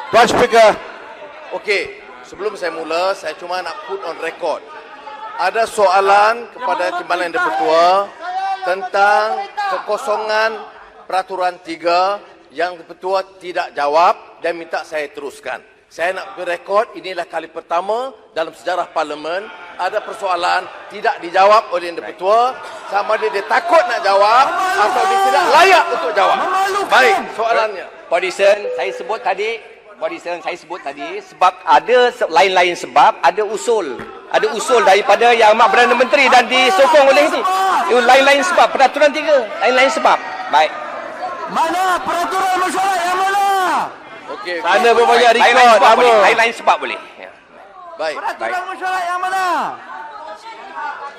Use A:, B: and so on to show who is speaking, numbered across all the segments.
A: Tuan Speaker.
B: Okey, sebelum saya mula, saya cuma nak put on record. Ada soalan kepada Timbalan Yang Dipertua tentang kekosongan peraturan 3 yang Dipertua tidak jawab dan minta saya teruskan. Saya nak rekod, inilah kali pertama dalam sejarah Parlimen ada persoalan tidak dijawab oleh Yang Dipertua, sama dia takut nak jawab atau dia tidak layak untuk jawab. Baik, soalannya.
C: Podison, saya sebut tadi sebab ada lain-lain sebab, ada usul daripada Yang Amat Perdana Menteri dan disokong oleh ini. Itu lain-lain sebab, peraturan 3, lain-lain sebab. Baik.
A: Mana peraturan mesyuarat yang mana?
B: Okey.
A: Sana pun banyak rekod.
C: Lain-lain sebab boleh. Ya.
B: Baik.
A: Peraturan mesyuarat yang mana?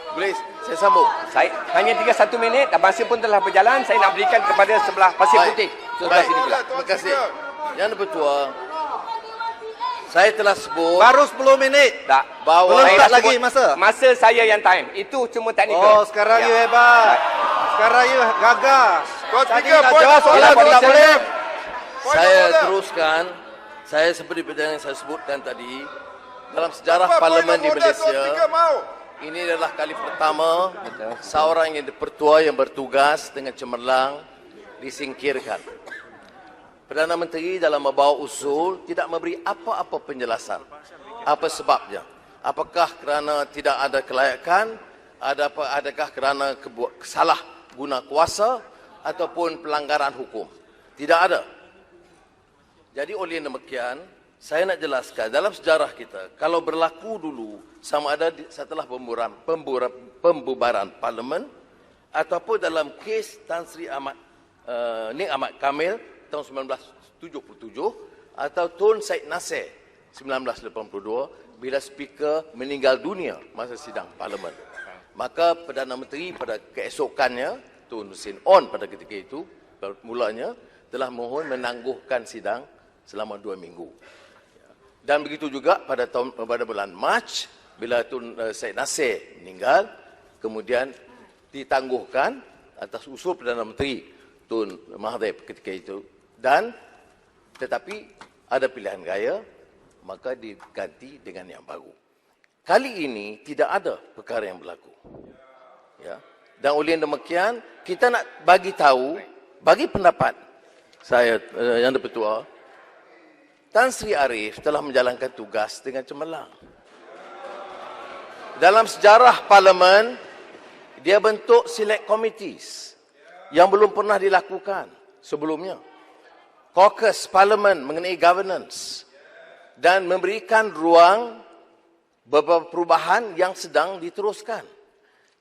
B: Boleh saya sambung.
C: Saya hanya tinggal 1 minit, masa pun telah berjalan, saya nak berikan kepada sebelah Pasir
B: Baik.
C: Putih. Sebelah
B: Baik.
C: sini pula.
B: Terima kasih. Yang Dipertua, saya telah sebut
A: Baru 10 minit.
C: Tak.
B: bahawa
A: Belum
C: Saya
A: start
C: dah
A: lagi
C: sebut
A: masa.
C: Masa saya yang time. Itu cuma teknikal.
A: Oh, sekarang
C: Ya.
A: you hebat. Sekarang you gagas. Tadi nak
B: poin
A: jawab soalan
C: poin
A: tak
C: poin
A: boleh.
B: saya teruskan. Saya seperti yang saya sebutkan tadi, dalam sejarah Parlimen di Malaysia, ini adalah kali pertama seorang Yang Dipertua yang bertugas dengan cemerlang disingkirkan. Perdana Menteri dalam membawa usul tidak memberi apa-apa penjelasan. Apa sebabnya? Apakah kerana tidak ada kelayakan? Adakah kerana salah guna kuasa ataupun pelanggaran hukum? Tidak ada. Jadi oleh demikian, saya nak jelaskan dalam sejarah kita, kalau berlaku dulu sama ada setelah pembubaran Parlimen ataupun dalam kes Tan Sri Nik Ahmad Kamil tahun 1977 atau Tun Syed Nasir 1982 bila speaker meninggal dunia masa sidang Parlimen. Maka Perdana Menteri pada keesokannya, Tun Hussein On pada ketika itu, mulanya telah mohon menangguhkan sidang selama 2 minggu. Dan begitu juga pada bulan Mac bila Tun Syed Nasir meninggal, kemudian ditangguhkan atas usul Perdana Menteri Tun Mahathir ketika itu. Dan tetapi ada pilihan raya, maka diganti dengan yang baru. Kali ini tidak ada perkara yang berlaku. Ya. Dan oleh demikian kita nak bagi tahu, bagi pendapat saya Yang Dipertua, Tan Sri Arif telah menjalankan tugas dengan cemerlang. Dalam sejarah Parlimen, dia bentuk select committees yang belum pernah dilakukan sebelumnya. Caucus Parlimen mengenai governance dan memberikan ruang beberapa perubahan yang sedang diteruskan.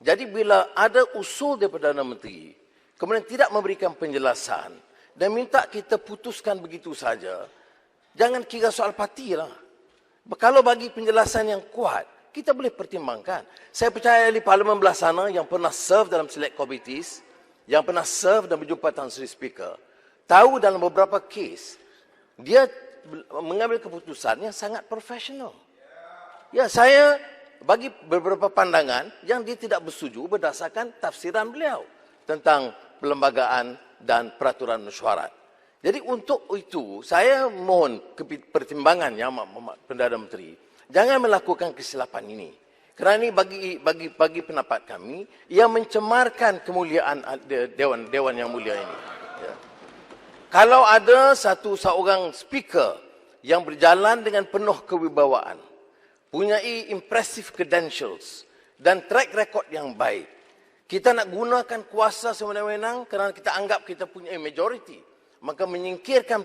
B: Jadi bila ada usul daripada Perdana Menteri, kemudian tidak memberikan penjelasan dan minta kita putuskan begitu saja, jangan kira soal parti lah. Kalau bagi penjelasan yang kuat, kita boleh pertimbangkan. Saya percaya ahli Parlimen belah sana yang pernah serve dalam select committees, yang pernah serve dan berjumpa Tan Sri Speaker, tahu dalam beberapa kes, dia mengambil keputusan yang sangat profesional. Ya, saya bagi beberapa pandangan yang dia tidak bersetuju berdasarkan tafsiran beliau tentang perlembagaan dan peraturan mesyuarat. Jadi untuk itu, saya mohon pertimbangan Yang Amat Perdana Menteri, jangan melakukan kesilapan ini. Kerana ini bagi pendapat kami, ia mencemarkan kemuliaan Dewan Yang Mulia ini. Ya. Kalau ada seorang speaker yang berjalan dengan penuh kewibawaan, punyai impressive credentials dan track record yang baik, kita nak gunakan kuasa sewenang-wenang kerana kita anggap kita punya majority, maka menyingkirkan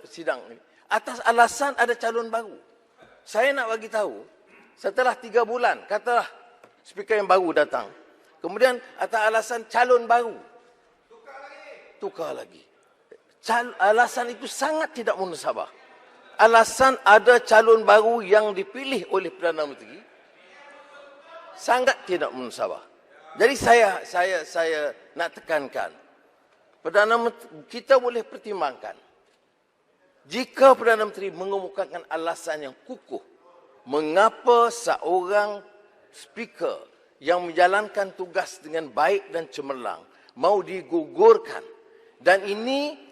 B: sidang ini atas alasan ada calon baru. Saya nak bagi tahu, setelah 3 bulan, katalah speaker yang baru datang, kemudian atas alasan calon baru, tukar lagi. Alasan itu sangat tidak munasabah. Alasan ada calon baru yang dipilih oleh Perdana Menteri sangat tidak munasabah. Jadi saya nak tekankan, Perdana Menteri, kita boleh pertimbangkan. Jika Perdana Menteri mengemukakan alasan yang kukuh, mengapa seorang speaker yang menjalankan tugas dengan baik dan cemerlang mau digugurkan, dan ini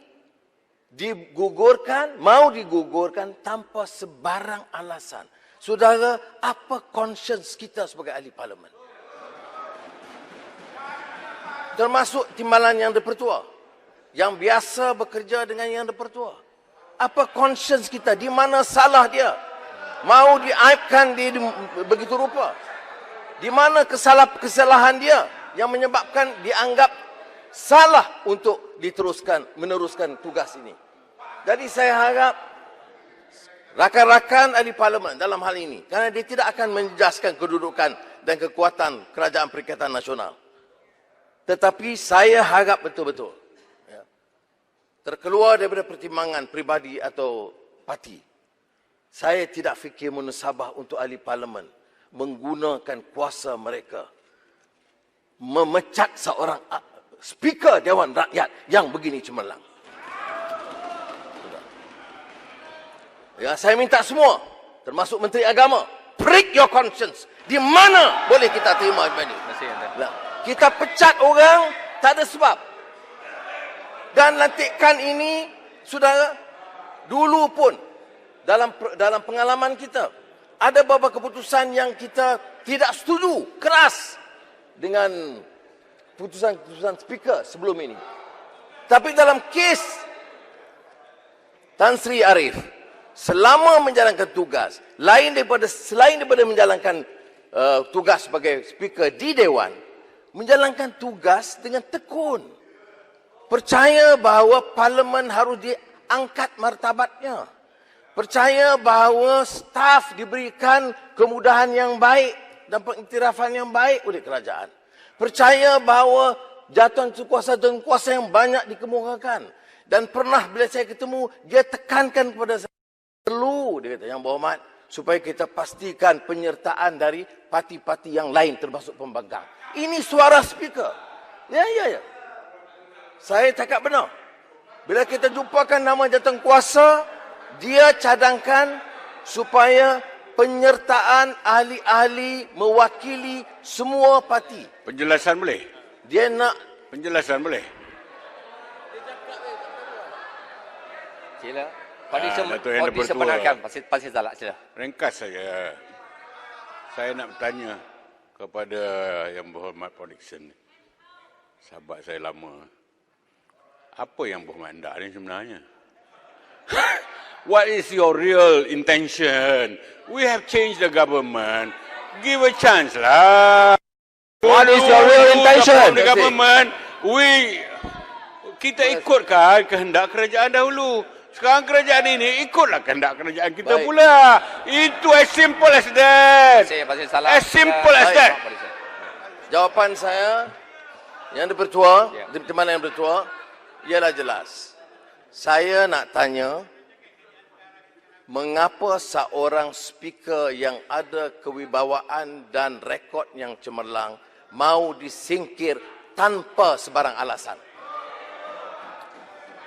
B: mau digugurkan tanpa sebarang alasan. Saudara, apa conscience kita sebagai ahli parlimen? Termasuk timbalan Yang di-Pertua, yang biasa bekerja dengan Yang di-Pertua. Apa conscience kita? Di mana salah dia? Mau diaibkan dia begitu rupa? Di mana kesalahan dia yang menyebabkan dianggap salah untuk meneruskan tugas ini? Jadi saya harap rakan-rakan ahli parlimen dalam hal ini, kerana dia tidak akan menjejaskan kedudukan dan kekuatan Kerajaan Perikatan Nasional. Tetapi saya harap betul-betul terkeluar daripada pertimbangan peribadi atau parti. Saya tidak fikir munasabah untuk ahli parlimen menggunakan kuasa mereka memecat seorang speaker Dewan Rakyat yang begini cemerlang. Ya, saya minta semua, termasuk Menteri Agama, prick your conscience. Di mana boleh kita terima ini? Kita pecat orang tak ada sebab. Dan lantikan ini, saudara, dulu pun dalam pengalaman kita, ada beberapa keputusan yang kita tidak setuju keras dengan keputusan speaker sebelum ini. Tapi dalam kes Tan Sri Ariff, selama menjalankan tugas, selain daripada menjalankan tugas sebagai speaker di Dewan, menjalankan tugas dengan tekun. Percaya bahawa parlimen harus diangkat martabatnya. Percaya bahawa staf diberikan kemudahan yang baik dan pengiktirafan yang baik oleh kerajaan. Percaya bahawa jatuhan kuasa yang banyak dikemukakan. Dan pernah bila saya ketemu, dia tekankan kepada saya, perlu, dia kata, Yang Berhormat, supaya kita pastikan penyertaan dari parti-parti yang lain termasuk pembangkang. Ini suara speaker. Ya. Saya cakap benar. Bila kita jumpakan nama jawatan kuasa, dia cadangkan supaya penyertaan ahli-ahli mewakili semua parti.
D: Penjelasan boleh?
B: Dia nak
D: Penjelasan boleh?
C: Sila. Pak
D: Datuk Yang di-Pertua.
C: benarkan. Pasti salah. Sila.
D: Ringkas saja. Saya nak bertanya kepada Yang Berhormat Paul Dickson. Sahabat saya lama. Apa yang berhormat anda ni sebenarnya? What is your real intention? We have changed the government. Give a chance lah.
C: What is your real intention?
D: The government, kita ikutkan kehendak kerajaan dahulu. Sekarang kerajaan ini ikutlah kehendak kerajaan kita pula. Itu as simple as that.
C: Pasti salah.
D: As simple as that.
B: Jawapan saya Yang di-Pertua, di Timbalan Yang di-Pertua, ialah jelas. Saya nak tanya, mengapa seorang speaker yang ada kewibawaan dan rekod yang cemerlang mau disingkir tanpa sebarang alasan?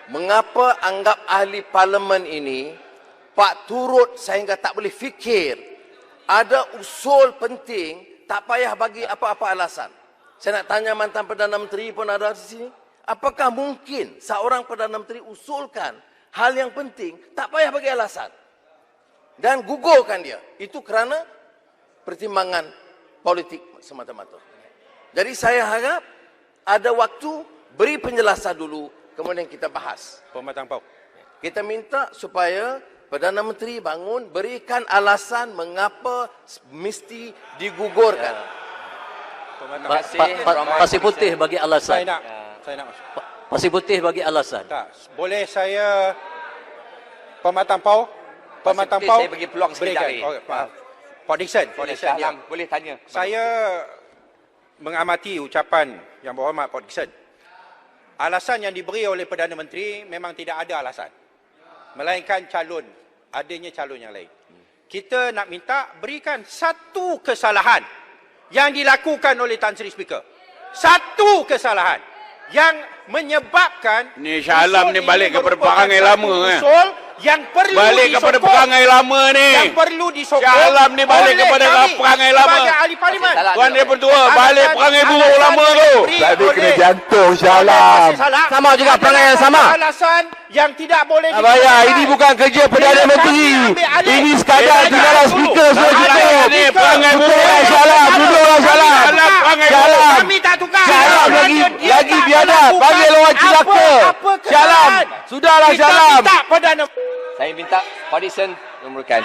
B: Mengapa anggap ahli parlimen ini pak turut sehingga tak boleh fikir? Ada usul penting, tak payah bagi apa-apa alasan. Saya nak tanya mantan Perdana Menteri pun ada di sini. Apakah mungkin seorang Perdana Menteri usulkan hal yang penting, tak payah bagi alasan dan gugurkan dia? Itu kerana pertimbangan politik semata-mata. Jadi saya harap ada waktu, beri penjelasan dulu, kemudian kita bahas.
E: Perkhidmatan Pau.
B: Kita minta supaya Perdana Menteri bangun, berikan alasan mengapa mesti digugurkan.
F: Pasir putih bagi alasan.
E: Saya nak masuk.
F: Pasir putih bagi alasan.
E: Tak, boleh saya Perkhidmatan Pau? Perkhidmatan Pau.
C: Saya bagi peluang sekejap ni.
E: Pak Dickson.
C: Ya. Boleh tanya.
E: Saya mengamati ucapan Yang Berhormat Pak Dickson. Alasan yang diberi oleh Perdana Menteri memang tidak ada alasan. Melainkan adanya calon yang lain. Kita nak minta berikan satu kesalahan yang dilakukan oleh Tan Sri Speaker. Satu kesalahan yang menyebabkan
D: Ni Shah Alam ni balik ke perbankan yang lama
E: usul yang perlu
D: Balik kepada perangai lama ni.
E: Yang perlu disokong.
D: Shah Alam ni balik
E: oleh
D: kepada
E: kami
D: perangai lama.
E: sebagai ahli parlimen.
D: Tuan Yang Bertua, balik perangai buruk lama tu.
A: Tadi kena jantung Shah Alam.
F: Sama juga perangai yang sama.
E: Alasan yang tidak boleh
A: Abaya, ini bukan kerja Perdana Menteri. Ini sekadar tinggalan speaker suruh kita.
D: Ni perangai buruk.
A: Duduklah Shah Alam, duduklah Shah Alam.
D: Alam perangai
A: Shah
D: buruk.
A: Alam.
E: Kami tak tukar.
A: Shah Alam lagi biadab. Panggil orang celaka. Shah Alam. Sudahlah Shah Alam.
E: Kita minta Perdana
C: Saya minta Pak Dixon memerlukan.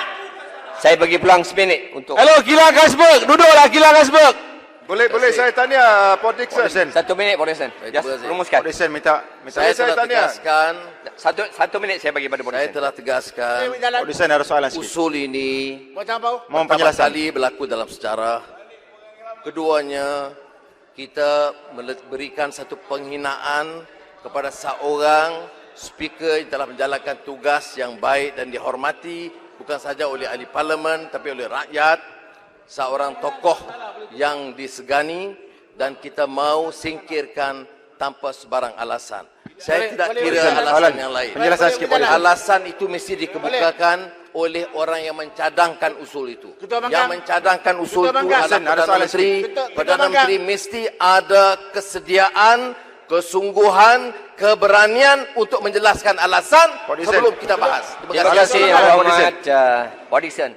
C: Saya bagi peluang seminit untuk
A: Hello, Kilang Kasberg. Duduklah Kilang Kasberg.
G: Boleh saya tanya Port Dickson.
C: 1 minit Pak Dixon. Just rumuskan.
G: Port Dickson minta
B: Saya
G: saya
B: telah
G: tanya.
B: tegaskan,
C: Satu minit saya bagi pada Pak
B: saya
C: Dixon.
B: telah tegaskan
G: Port Dickson ada soalan sikit.
B: usul ini
G: Mohon
B: pertama
G: penjelasan.
B: kali berlaku dalam sejarah. Keduanya, kita berikan satu penghinaan kepada seorang speaker yang telah menjalankan tugas yang baik dan dihormati bukan sahaja oleh ahli parlimen tapi oleh rakyat, seorang tokoh yang disegani dan kita mau singkirkan tanpa sebarang alasan. Saya tidak kira alasan yang lain.
G: Penjelasan sikit boleh.
B: Alasan itu mesti dikemukakan oleh orang yang mencadangkan usul itu. Yang mencadangkan usul itu adalah Perdana Menteri. Perdana Menteri mesti ada kesediaan, kesungguhan, keberanian untuk menjelaskan alasan sebelum kita bahas.
C: Terima kasih Yang Berhormat Pak Dixon.